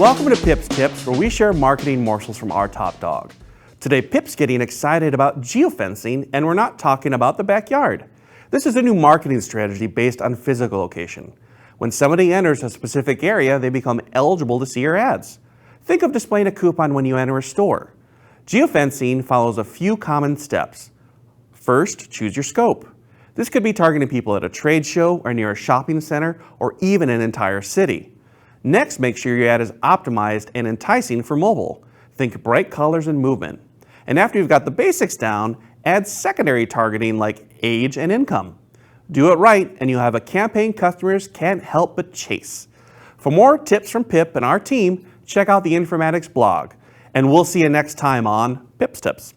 Welcome to Pip's Tips, where we share marketing morsels from our top dog. Today, Pip's getting excited about geofencing, and we're not talking about the backyard. This is a new marketing strategy based on physical location. When somebody enters a specific area, they become eligible to see your ads. Think of displaying a coupon when you enter a store. Geofencing follows a few common steps. First, choose your scope. This could be targeting people at a trade show or near a shopping center or even an entire city. Next, make sure your ad is optimized and enticing for mobile. Think bright colors and movement. And after you've got the basics down, add secondary targeting like age and income. Do it right and you'll have a campaign customers can't help but chase. For more tips from Pip and our team, check out the Informatics blog. And we'll see you next time on Pip's Tips.